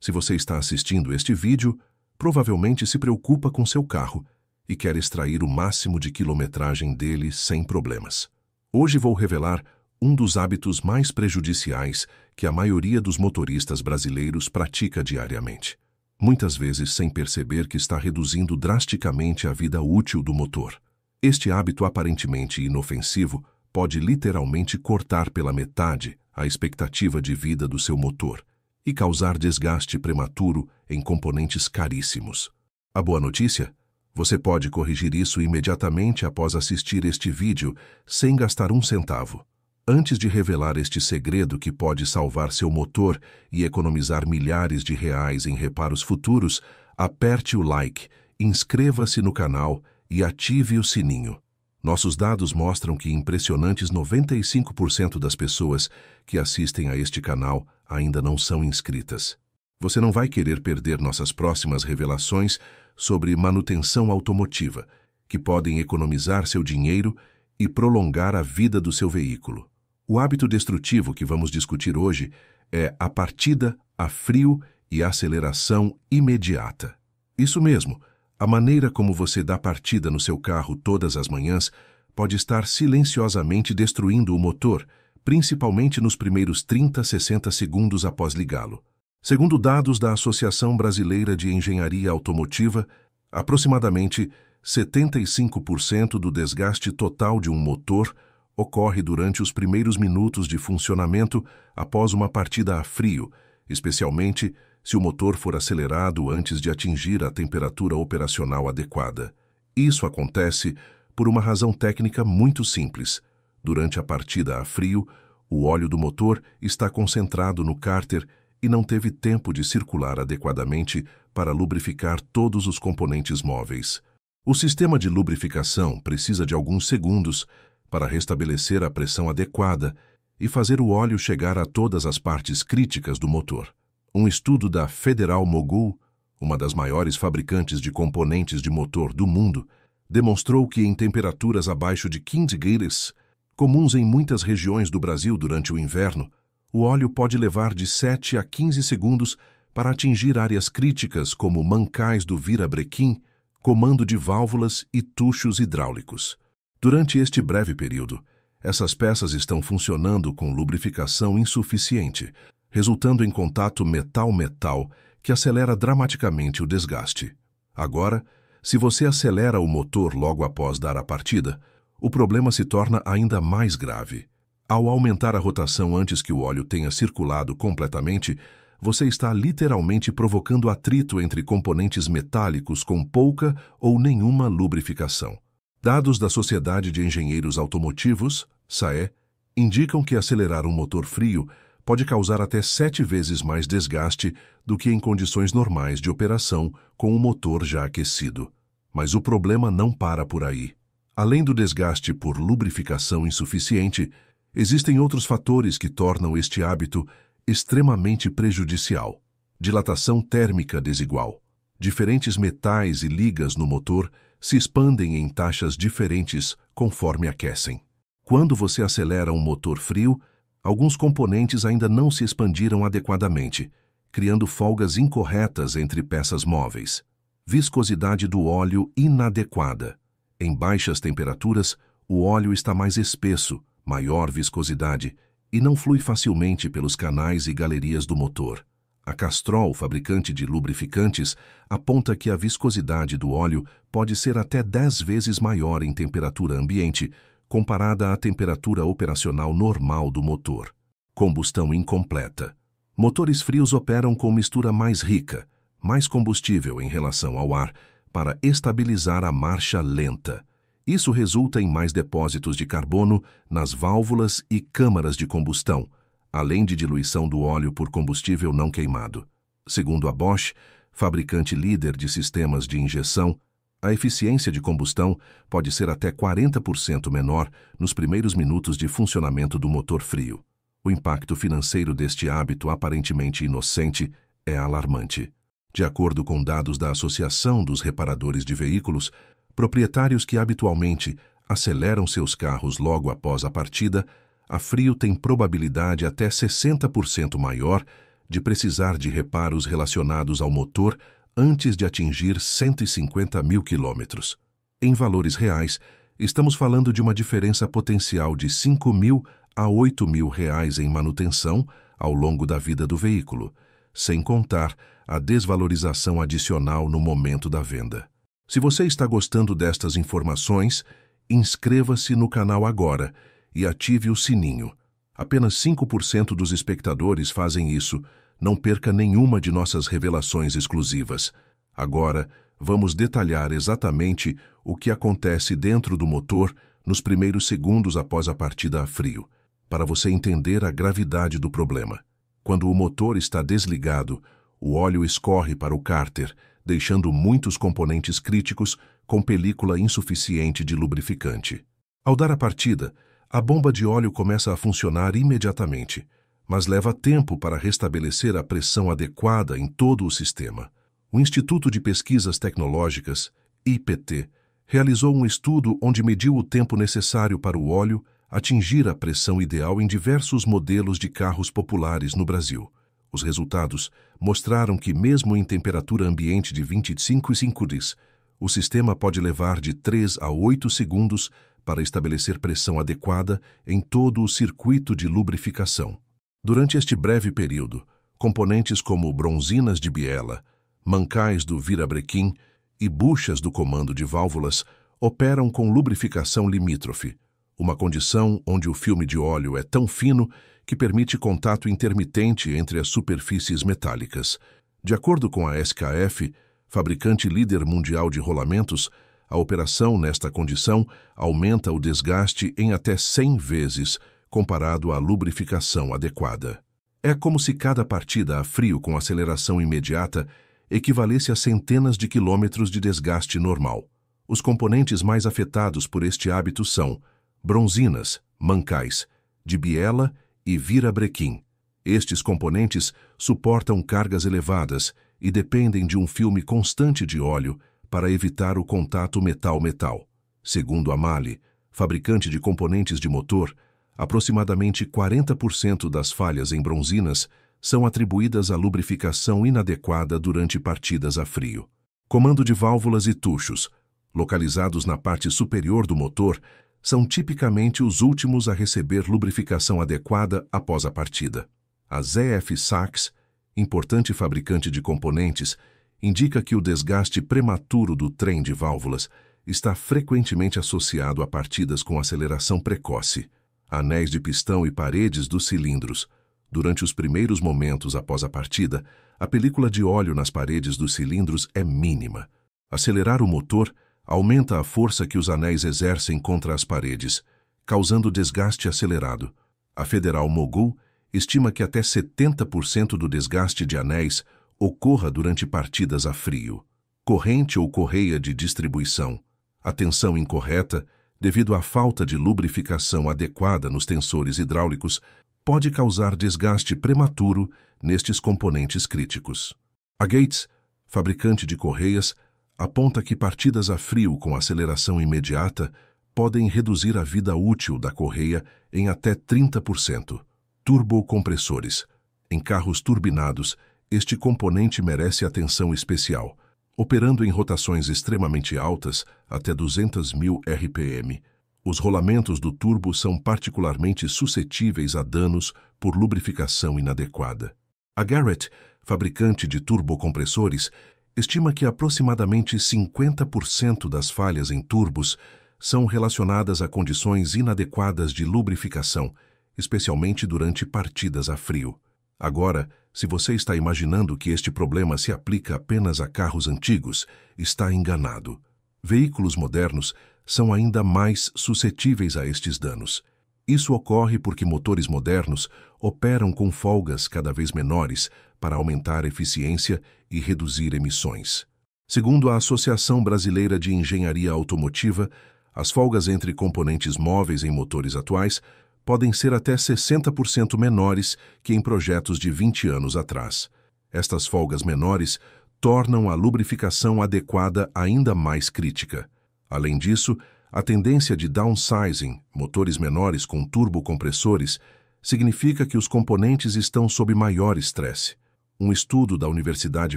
Se você está assistindo este vídeo, provavelmente se preocupa com seu carro e quer extrair o máximo de quilometragem dele sem problemas. Hoje vou revelar um dos hábitos mais prejudiciais que a maioria dos motoristas brasileiros pratica diariamente, muitas vezes sem perceber que está reduzindo drasticamente a vida útil do motor. Este hábito aparentemente inofensivo pode literalmente cortar pela metade a expectativa de vida do seu motor e causar desgaste prematuro em componentes caríssimos. A boa notícia? Você pode corrigir isso imediatamente após assistir este vídeo sem gastar um centavo. Antes de revelar este segredo que pode salvar seu motor e economizar milhares de reais em reparos futuros, aperte o like, inscreva-se no canal e ative o sininho. Nossos dados mostram que impressionantes 95% das pessoas que assistem a este canal ainda não são inscritas. Você não vai querer perder nossas próximas revelações sobre manutenção automotiva, que podem economizar seu dinheiro e prolongar a vida do seu veículo. O hábito destrutivo que vamos discutir hoje é a partida a frio e a aceleração imediata. Isso mesmo, a maneira como você dá partida no seu carro todas as manhãs pode estar silenciosamente destruindo o motor, principalmente nos primeiros 30 a 60 segundos após ligá-lo. Segundo dados da Associação Brasileira de Engenharia Automotiva, aproximadamente 75% do desgaste total de um motor ocorre durante os primeiros minutos de funcionamento após uma partida a frio, especialmente se o motor for acelerado antes de atingir a temperatura operacional adequada. Isso acontece por uma razão técnica muito simples. Durante a partida a frio, o óleo do motor está concentrado no cárter e não teve tempo de circular adequadamente para lubrificar todos os componentes móveis. O sistema de lubrificação precisa de alguns segundos para restabelecer a pressão adequada e fazer o óleo chegar a todas as partes críticas do motor. Um estudo da Federal Mogul, uma das maiores fabricantes de componentes de motor do mundo, demonstrou que em temperaturas abaixo de 15 graus, comuns em muitas regiões do Brasil durante o inverno, o óleo pode levar de 7 a 15 segundos para atingir áreas críticas como mancais do virabrequim, comando de válvulas e tuchos hidráulicos. Durante este breve período, essas peças estão funcionando com lubrificação insuficiente, resultando em contato metal-metal que acelera dramaticamente o desgaste. Agora, se você acelera o motor logo após dar a partida, o problema se torna ainda mais grave. Ao aumentar a rotação antes que o óleo tenha circulado completamente, você está literalmente provocando atrito entre componentes metálicos com pouca ou nenhuma lubrificação. Dados da Sociedade de Engenheiros Automotivos, SAE, indicam que acelerar um motor frio pode causar até 7 vezes mais desgaste do que em condições normais de operação com o motor já aquecido. Mas o problema não para por aí. Além do desgaste por lubrificação insuficiente, existem outros fatores que tornam este hábito extremamente prejudicial. Dilatação térmica desigual. Diferentes metais e ligas no motor se expandem em taxas diferentes conforme aquecem. Quando você acelera um motor frio, alguns componentes ainda não se expandiram adequadamente, criando folgas incorretas entre peças móveis. Viscosidade do óleo inadequada. Em baixas temperaturas, o óleo está mais espesso, maior viscosidade, e não flui facilmente pelos canais e galerias do motor. A Castrol, fabricante de lubrificantes, aponta que a viscosidade do óleo pode ser até 10 vezes maior em temperatura ambiente, comparada à temperatura operacional normal do motor. Combustão incompleta. Motores frios operam com mistura mais rica, mais combustível em relação ao ar, para estabilizar a marcha lenta. Isso resulta em mais depósitos de carbono nas válvulas e câmaras de combustão, além de diluição do óleo por combustível não queimado. Segundo a Bosch, fabricante líder de sistemas de injeção, a eficiência de combustão pode ser até 40% menor nos primeiros minutos de funcionamento do motor frio. O impacto financeiro deste hábito aparentemente inocente é alarmante. De acordo com dados da Associação dos Reparadores de Veículos, proprietários que habitualmente aceleram seus carros logo após a partida, a frio tem probabilidade até 60% maior de precisar de reparos relacionados ao motor antes de atingir 150 mil quilômetros. Em valores reais, estamos falando de uma diferença potencial de R$ 5.000 a R$ 8.000 em manutenção ao longo da vida do veículo, sem contar a desvalorização adicional no momento da venda. Se você está gostando destas informações, inscreva-se no canal agora e ative o sininho. Apenas 5% dos espectadores fazem isso. Não perca nenhuma de nossas revelações exclusivas. Agora, vamos detalhar exatamente o que acontece dentro do motor nos primeiros segundos após a partida a frio, para você entender a gravidade do problema. Quando o motor está desligado, o óleo escorre para o cárter, deixando muitos componentes críticos com película insuficiente de lubrificante. Ao dar a partida, a bomba de óleo começa a funcionar imediatamente, mas leva tempo para restabelecer a pressão adequada em todo o sistema. O Instituto de Pesquisas Tecnológicas, IPT, realizou um estudo onde mediu o tempo necessário para o óleo atingir a pressão ideal em diversos modelos de carros populares no Brasil. Os resultados mostraram que, mesmo em temperatura ambiente de 25 graus, o sistema pode levar de 3 a 8 segundos para estabelecer pressão adequada em todo o circuito de lubrificação. Durante este breve período, componentes como bronzinas de biela, mancais do virabrequim e buchas do comando de válvulas operam com lubrificação limítrofe, uma condição onde o filme de óleo é tão fino que permite contato intermitente entre as superfícies metálicas. De acordo com a SKF, fabricante líder mundial de rolamentos, a operação nesta condição aumenta o desgaste em até 100 vezes comparado à lubrificação adequada. É como se cada partida a frio com aceleração imediata equivalesse a centenas de quilômetros de desgaste normal. Os componentes mais afetados por este hábito são bronzinas, mancais, de biela e virabrequim. Estes componentes suportam cargas elevadas e dependem de um filme constante de óleo para evitar o contato metal-metal. Segundo a MAHLE, fabricante de componentes de motor, aproximadamente 40% das falhas em bronzinas são atribuídas à lubrificação inadequada durante partidas a frio. Comando de válvulas e tuchos, localizados na parte superior do motor, são tipicamente os últimos a receber lubrificação adequada após a partida. A ZF Sachs, importante fabricante de componentes, indica que o desgaste prematuro do trem de válvulas está frequentemente associado a partidas com aceleração precoce. Anéis de pistão e paredes dos cilindros. Durante os primeiros momentos após a partida, a película de óleo nas paredes dos cilindros é mínima. Acelerar o motor aumenta a força que os anéis exercem contra as paredes, causando desgaste acelerado. A Federal Mogul estima que até 70% do desgaste de anéis ocorra durante partidas a frio. Corrente ou correia de distribuição. A tensão incorreta, devido à falta de lubrificação adequada nos tensores hidráulicos, pode causar desgaste prematuro nestes componentes críticos. A Gates, fabricante de correias, aponta que partidas a frio com aceleração imediata podem reduzir a vida útil da correia em até 30%. Turbocompressores. Em carros turbinados, este componente merece atenção especial. Operando em rotações extremamente altas, até 200.000 RPM, os rolamentos do turbo são particularmente suscetíveis a danos por lubrificação inadequada. A Garrett, fabricante de turbocompressores, estima que aproximadamente 50% das falhas em turbos são relacionadas a condições inadequadas de lubrificação, especialmente durante partidas a frio. Agora, se você está imaginando que este problema se aplica apenas a carros antigos, está enganado. Veículos modernos são ainda mais suscetíveis a estes danos. Isso ocorre porque motores modernos operam com folgas cada vez menores para aumentar a eficiência e reduzir emissões. Segundo a Associação Brasileira de Engenharia Automotiva, as folgas entre componentes móveis em motores atuais podem ser até 60% menores que em projetos de 20 anos atrás. Estas folgas menores tornam a lubrificação adequada ainda mais crítica. Além disso, a tendência de downsizing, motores menores com turbocompressores, significa que os componentes estão sob maior estresse. Um estudo da Universidade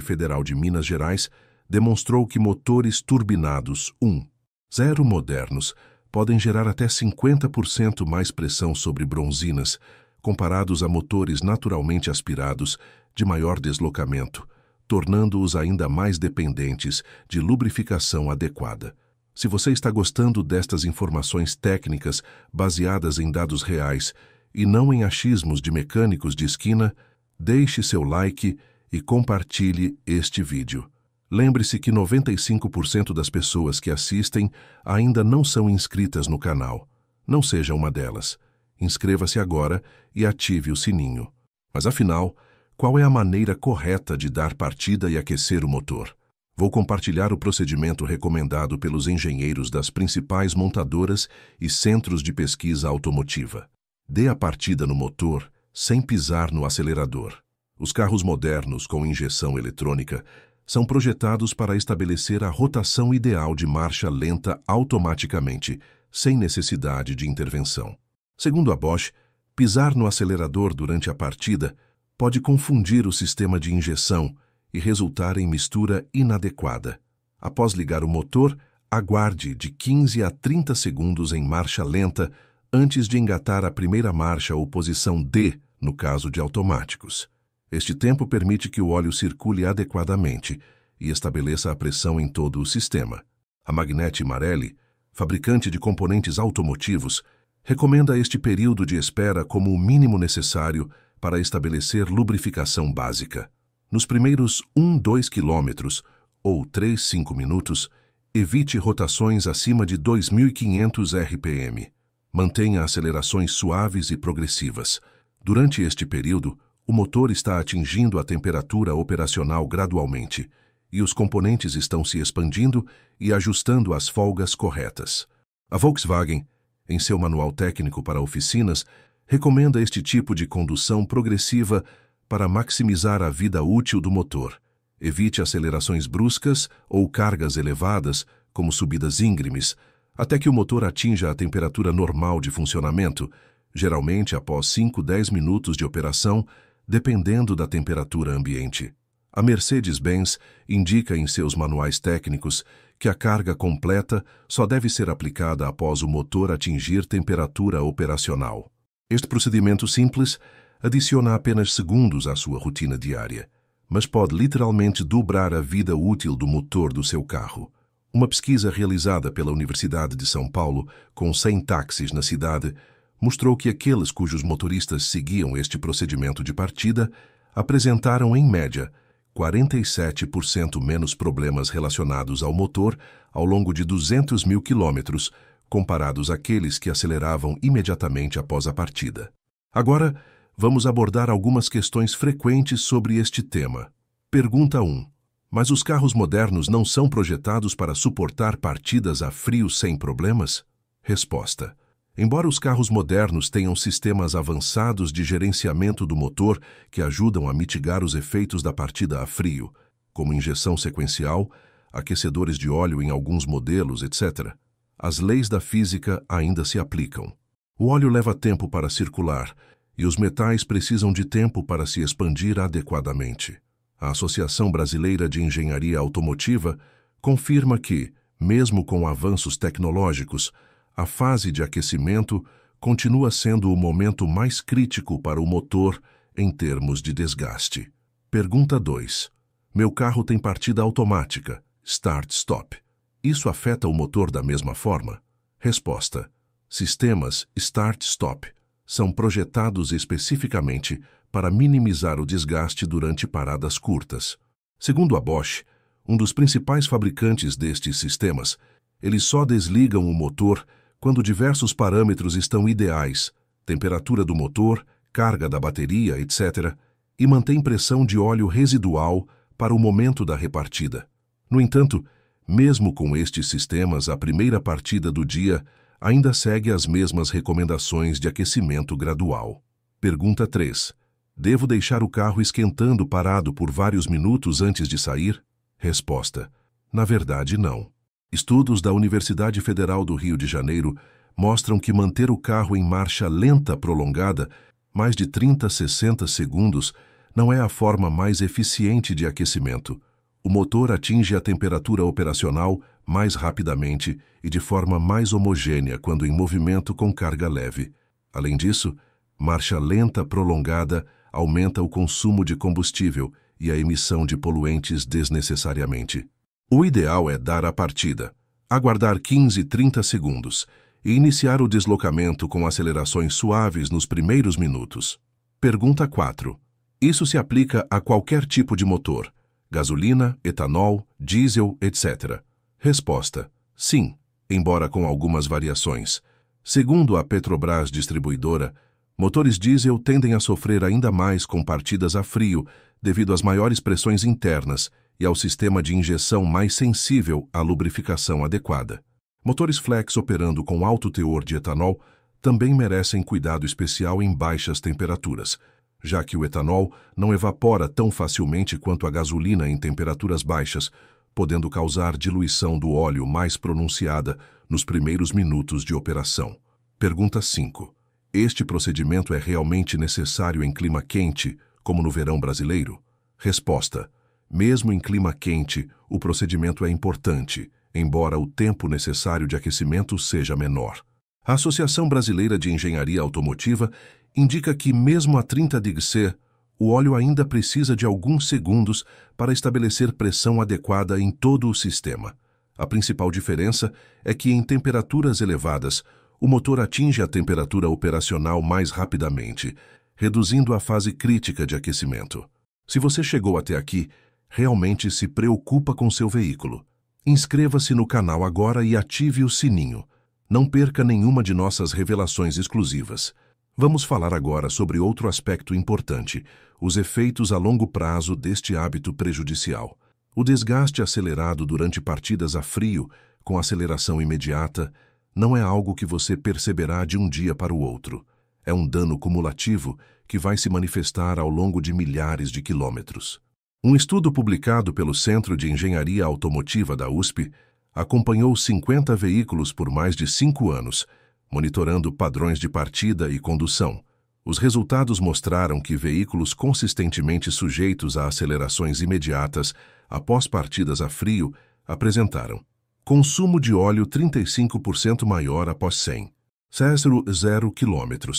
Federal de Minas Gerais demonstrou que motores turbinados 1.0 modernos podem gerar até 50% mais pressão sobre bronzinas, comparados a motores naturalmente aspirados de maior deslocamento, tornando-os ainda mais dependentes de lubrificação adequada. Se você está gostando destas informações técnicas baseadas em dados reais e não em achismos de mecânicos de esquina, deixe seu like e compartilhe este vídeo. Lembre-se que 95% das pessoas que assistem ainda não são inscritas no canal. Não seja uma delas. Inscreva-se agora e ative o sininho. Mas afinal, qual é a maneira correta de dar partida e aquecer o motor? Vou compartilhar o procedimento recomendado pelos engenheiros das principais montadoras e centros de pesquisa automotiva. Dê a partida no motor sem pisar no acelerador. Os carros modernos com injeção eletrônica são projetados para estabelecer a rotação ideal de marcha lenta automaticamente, sem necessidade de intervenção. Segundo a Bosch, pisar no acelerador durante a partida pode confundir o sistema de injeção e resultar em mistura inadequada. Após ligar o motor, aguarde de 15 a 30 segundos em marcha lenta antes de engatar a primeira marcha ou posição D, no caso de automáticos. Este tempo permite que o óleo circule adequadamente e estabeleça a pressão em todo o sistema. A Magneti Marelli, fabricante de componentes automotivos, recomenda este período de espera como o mínimo necessário para estabelecer lubrificação básica. Nos primeiros 1-2 km ou 3-5 minutos, evite rotações acima de 2.500 RPM. Mantenha acelerações suaves e progressivas. Durante este período, o motor está atingindo a temperatura operacional gradualmente e os componentes estão se expandindo e ajustando as folgas corretas. A Volkswagen, em seu manual técnico para oficinas, recomenda este tipo de condução progressiva para maximizar a vida útil do motor. Evite acelerações bruscas ou cargas elevadas, como subidas íngremes, até que o motor atinja a temperatura normal de funcionamento, geralmente após 5-10 minutos de operação, dependendo da temperatura ambiente. A Mercedes-Benz indica em seus manuais técnicos que a carga completa só deve ser aplicada após o motor atingir temperatura operacional. Este procedimento simples adiciona apenas segundos à sua rotina diária, mas pode literalmente dobrar a vida útil do motor do seu carro. Uma pesquisa realizada pela Universidade de São Paulo com 100 táxis na cidade mostrou que aqueles cujos motoristas seguiam este procedimento de partida apresentaram, em média, 47% menos problemas relacionados ao motor ao longo de 200.000 quilômetros, comparados àqueles que aceleravam imediatamente após a partida. Agora, vamos abordar algumas questões frequentes sobre este tema. Pergunta 1. Mas os carros modernos não são projetados para suportar partidas a frio sem problemas? Resposta. Embora os carros modernos tenham sistemas avançados de gerenciamento do motor que ajudam a mitigar os efeitos da partida a frio, como injeção sequencial, aquecedores de óleo em alguns modelos, etc., as leis da física ainda se aplicam. O óleo leva tempo para circular e os metais precisam de tempo para se expandir adequadamente. A Associação Brasileira de Engenharia Automotiva confirma que, mesmo com avanços tecnológicos, a fase de aquecimento continua sendo o momento mais crítico para o motor em termos de desgaste. Pergunta 2. Meu carro tem partida automática, Start-Stop. Isso afeta o motor da mesma forma? Resposta. Sistemas Start-Stop são projetados especificamente para minimizar o desgaste durante paradas curtas. Segundo a Bosch, um dos principais fabricantes destes sistemas, eles só desligam o motor quando diversos parâmetros estão ideais, temperatura do motor, carga da bateria, etc., e mantém pressão de óleo residual para o momento da repartida. No entanto, mesmo com estes sistemas, a primeira partida do dia ainda segue as mesmas recomendações de aquecimento gradual. Pergunta 3. Devo deixar o carro esquentando parado por vários minutos antes de sair? Resposta. Na verdade, não. Estudos da Universidade Federal do Rio de Janeiro mostram que manter o carro em marcha lenta prolongada Mais de 30 a 60 segundos não é a forma mais eficiente de aquecimento. O motor atinge a temperatura operacional mais rapidamente e de forma mais homogênea quando em movimento com carga leve. Além disso, marcha lenta prolongada aumenta o consumo de combustível e a emissão de poluentes desnecessariamente. O ideal é dar a partida, aguardar 15 a 30 segundos e iniciar o deslocamento com acelerações suaves nos primeiros minutos. Pergunta 4. Isso se aplica a qualquer tipo de motor, gasolina, etanol, diesel, etc. Resposta: sim, embora com algumas variações. Segundo a Petrobras Distribuidora, motores diesel tendem a sofrer ainda mais com partidas a frio devido às maiores pressões internas e ao sistema de injeção mais sensível à lubrificação adequada. Motores flex operando com alto teor de etanol também merecem cuidado especial em baixas temperaturas, já que o etanol não evapora tão facilmente quanto a gasolina em temperaturas baixas, podendo causar diluição do óleo mais pronunciada nos primeiros minutos de operação. Pergunta 5. Este procedimento é realmente necessário em clima quente, como no verão brasileiro? Resposta: mesmo em clima quente, o procedimento é importante, embora o tempo necessário de aquecimento seja menor. A Associação Brasileira de Engenharia Automotiva indica que, mesmo a 30 degrees C, o óleo ainda precisa de alguns segundos para estabelecer pressão adequada em todo o sistema. A principal diferença é que, em temperaturas elevadas, o motor atinge a temperatura operacional mais rapidamente, reduzindo a fase crítica de aquecimento. Se você chegou até aqui, realmente se preocupa com seu veículo. Inscreva-se no canal agora e ative o sininho. Não perca nenhuma de nossas revelações exclusivas. Vamos falar agora sobre outro aspecto importante, os efeitos a longo prazo deste hábito prejudicial. O desgaste acelerado durante partidas a frio, com aceleração imediata, não é algo que você perceberá de um dia para o outro. É um dano cumulativo que vai se manifestar ao longo de milhares de quilômetros. Um estudo publicado pelo Centro de Engenharia Automotiva da USP acompanhou 50 veículos por mais de 5 anos, monitorando padrões de partida e condução. Os resultados mostraram que veículos consistentemente sujeitos a acelerações imediatas após partidas a frio apresentaram consumo de óleo 35% maior após 100, 0 km,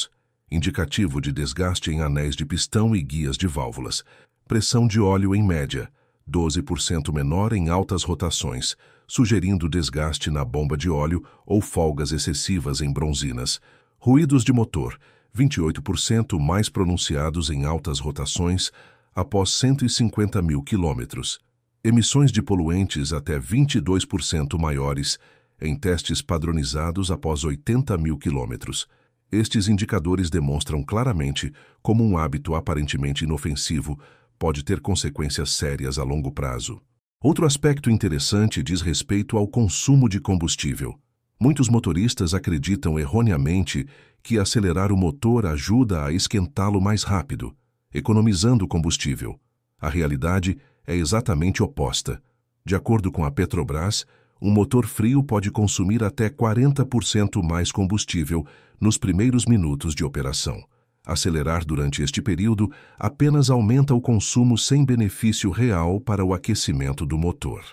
indicativo de desgaste em anéis de pistão e guias de válvulas, pressão de óleo em média, 12% menor em altas rotações, sugerindo desgaste na bomba de óleo ou folgas excessivas em bronzinas, ruídos de motor, 28% mais pronunciados em altas rotações após 150 mil quilômetros, emissões de poluentes até 22% maiores em testes padronizados após 80 mil quilômetros. Estes indicadores demonstram claramente como um hábito aparentemente inofensivo pode ter consequências sérias a longo prazo. Outro aspecto interessante diz respeito ao consumo de combustível. Muitos motoristas acreditam erroneamente que acelerar o motor ajuda a esquentá-lo mais rápido, economizando combustível. A realidade é exatamente oposta. De acordo com a Petrobras, um motor frio pode consumir até 40% mais combustível nos primeiros minutos de operação. Acelerar durante este período apenas aumenta o consumo sem benefício real para o aquecimento do motor.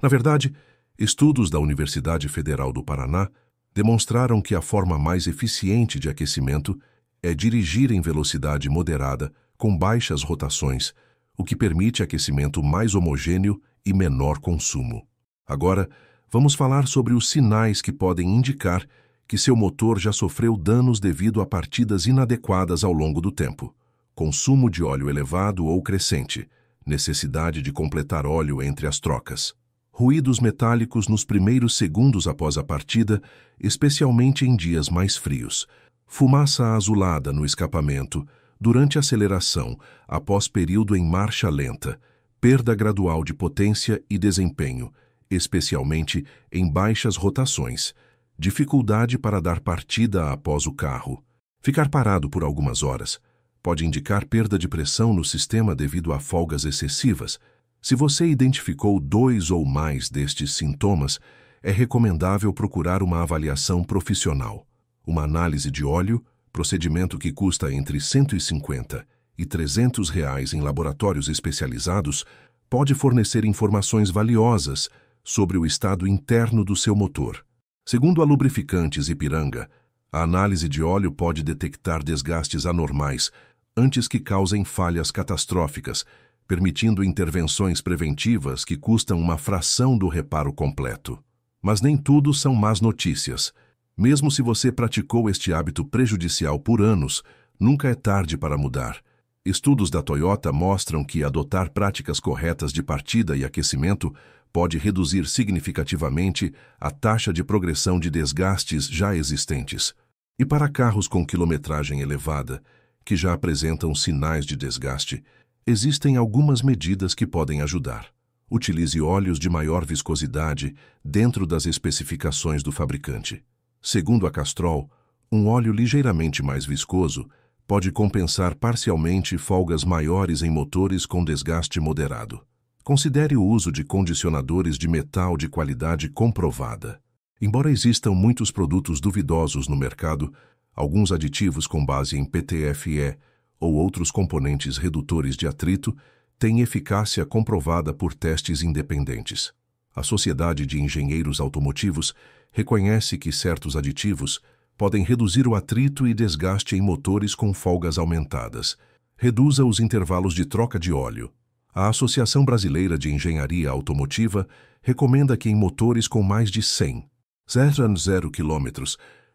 Na verdade, estudos da Universidade Federal do Paraná demonstraram que a forma mais eficiente de aquecimento é dirigir em velocidade moderada, com baixas rotações, o que permite aquecimento mais homogêneo e menor consumo. Agora, vamos falar sobre os sinais que podem indicar que seu motor já sofreu danos devido a partidas inadequadas ao longo do tempo. Consumo de óleo elevado ou crescente, necessidade de completar óleo entre as trocas. Ruídos metálicos nos primeiros segundos após a partida, especialmente em dias mais frios. Fumaça azulada no escapamento, durante a aceleração, após período em marcha lenta. Perda gradual de potência e desempenho, especialmente em baixas rotações. Dificuldade para dar partida após o carro. Ficar parado por algumas horas pode indicar perda de pressão no sistema devido a folgas excessivas. Se você identificou 2 ou mais destes sintomas, é recomendável procurar uma avaliação profissional. Uma análise de óleo, procedimento que custa entre R$ 150 e R$ 300 em laboratórios especializados, pode fornecer informações valiosas sobre o estado interno do seu motor. Segundo a Lubrificantes Ipiranga, a análise de óleo pode detectar desgastes anormais antes que causem falhas catastróficas, permitindo intervenções preventivas que custam uma fração do reparo completo. Mas nem tudo são más notícias. Mesmo se você praticou este hábito prejudicial por anos, nunca é tarde para mudar. Estudos da Toyota mostram que adotar práticas corretas de partida e aquecimento pode reduzir significativamente a taxa de progressão de desgastes já existentes. E para carros com quilometragem elevada, que já apresentam sinais de desgaste, existem algumas medidas que podem ajudar. Utilize óleos de maior viscosidade dentro das especificações do fabricante. Segundo a Castrol, um óleo ligeiramente mais viscoso pode compensar parcialmente folgas maiores em motores com desgaste moderado. Considere o uso de condicionadores de metal de qualidade comprovada. Embora existam muitos produtos duvidosos no mercado, alguns aditivos com base em PTFE ou outros componentes redutores de atrito têm eficácia comprovada por testes independentes. A Sociedade de Engenheiros Automotivos reconhece que certos aditivos podem reduzir o atrito e desgaste em motores com folgas aumentadas. Reduza os intervalos de troca de óleo. A Associação Brasileira de Engenharia Automotiva recomenda que em motores com mais de 100, 0 km,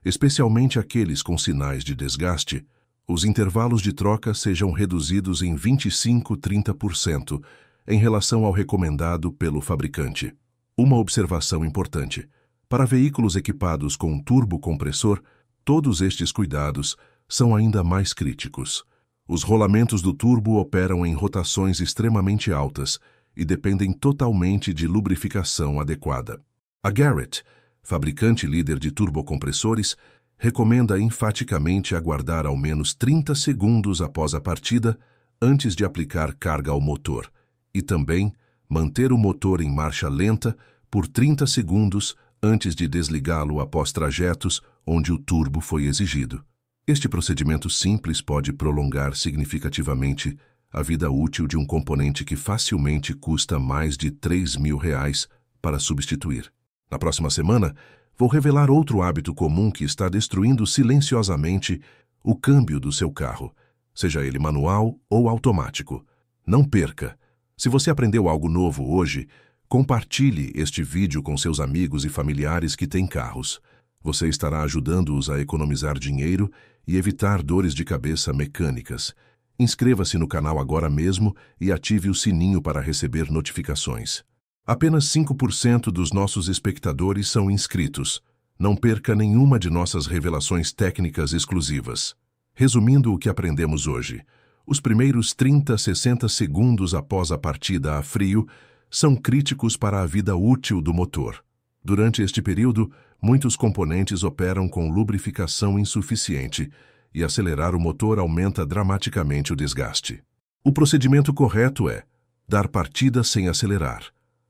especialmente aqueles com sinais de desgaste, os intervalos de troca sejam reduzidos em 25–30% em relação ao recomendado pelo fabricante. Uma observação importante: para veículos equipados com turbocompressor, todos estes cuidados são ainda mais críticos. Os rolamentos do turbo operam em rotações extremamente altas e dependem totalmente de lubrificação adequada. A Garrett, fabricante líder de turbocompressores, recomenda enfaticamente aguardar ao menos 30 segundos após a partida antes de aplicar carga ao motor e também manter o motor em marcha lenta por 30 segundos antes de desligá-lo após trajetos onde o turbo foi exigido. Este procedimento simples pode prolongar significativamente a vida útil de um componente que facilmente custa mais de R$ 3.000 para substituir. Na próxima semana, vou revelar outro hábito comum que está destruindo silenciosamente o câmbio do seu carro, seja ele manual ou automático. Não perca! Se você aprendeu algo novo hoje, compartilhe este vídeo com seus amigos e familiares que têm carros. Você estará ajudando-os a economizar dinheiro e evitar dores de cabeça mecânicas. Inscreva-se no canal agora mesmo e ative o sininho para receber notificações. Apenas 5% dos nossos espectadores são inscritos. Não perca nenhuma de nossas revelações técnicas exclusivas. Resumindo o que aprendemos hoje, os primeiros 30–60 segundos após a partida a frio são críticos para a vida útil do motor. Durante este período, muitos componentes operam com lubrificação insuficiente e acelerar o motor aumenta dramaticamente o desgaste. O procedimento correto é dar partida sem acelerar,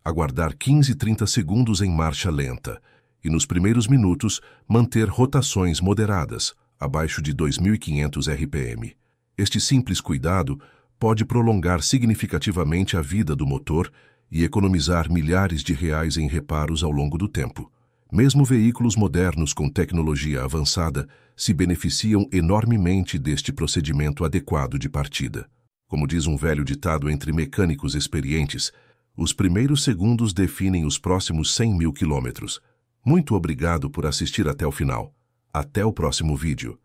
aguardar 15–30 segundos em marcha lenta e, nos primeiros minutos, manter rotações moderadas, abaixo de 2.500 RPM. Este simples cuidado pode prolongar significativamente a vida do motor e economizar milhares de reais em reparos ao longo do tempo. Mesmo veículos modernos com tecnologia avançada se beneficiam enormemente deste procedimento adequado de partida. Como diz um velho ditado entre mecânicos experientes, os primeiros segundos definem os próximos 100.000 quilômetros. Muito obrigado por assistir até o final. Até o próximo vídeo.